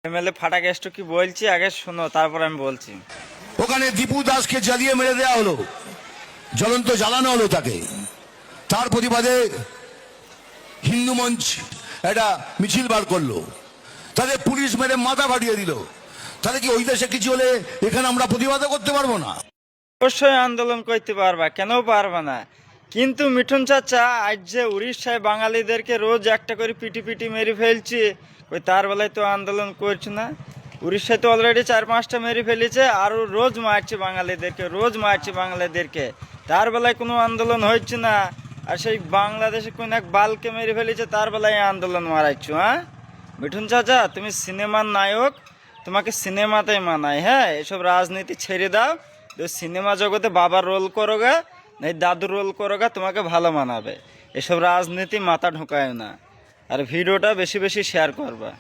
MLA ফাটা কেষ্ট কি বলছি আগে শোনো, তারপর আমি বলছি। ওখানে দীপু দাসকে জ্বালিয়ে মেরে দেওয়া হলো, জ্বলন্ত জ্বালানো হলো তাকে। তার প্রতিবাদে হিন্দু মঞ্চ একটা মিছিল বার করলো, তাদের পুলিশ মেরে মাথা ফাটিয়ে দিল। তাহলে কি ওই দেশে কিছু হলে এখানে আমরা প্রতিবাদও করতে পারবো না? অবশ্যই আন্দোলন করতে পারবা, কেন পারবা না? কিন্তু মিঠুন চাচা, আজ যে উড়িষ্যায় বাঙালিদেরকে রোজ একটা করে পিটি পিটি মেরে ফেলছে, ওই তার বেলায় তো আন্দোলন করছে না? উড়িষ্যায় তো অলরেডি 4-5টা মেরে ফেলেছে, আরও রোজ মারছে বাঙালিদেরকে, রোজ মারছে বাঙালিদেরকে, তার বেলায় কোনো আন্দোলন হচ্ছে না। আর সেই বাংলাদেশে কোন এক বালকে মেরে ফেলেছে, তার বেলায় আন্দোলন মারাচ্ছ? হ্যাঁ মিঠুন চাচা, তুমি সিনেমার নায়ক, তোমাকে সিনেমাতেই মানায়। হ্যাঁ, এসব রাজনীতি ছেড়ে দাও, তো সিনেমা জগতে বাবার রোল করো গা, নাই দাদুর রোল করো গা, তোমাকে ভালো মানাবে। এসব রাজনীতি মাথা ঢোকায় না। আর ভিডিওটা বেশি বেশি শেয়ার করবা।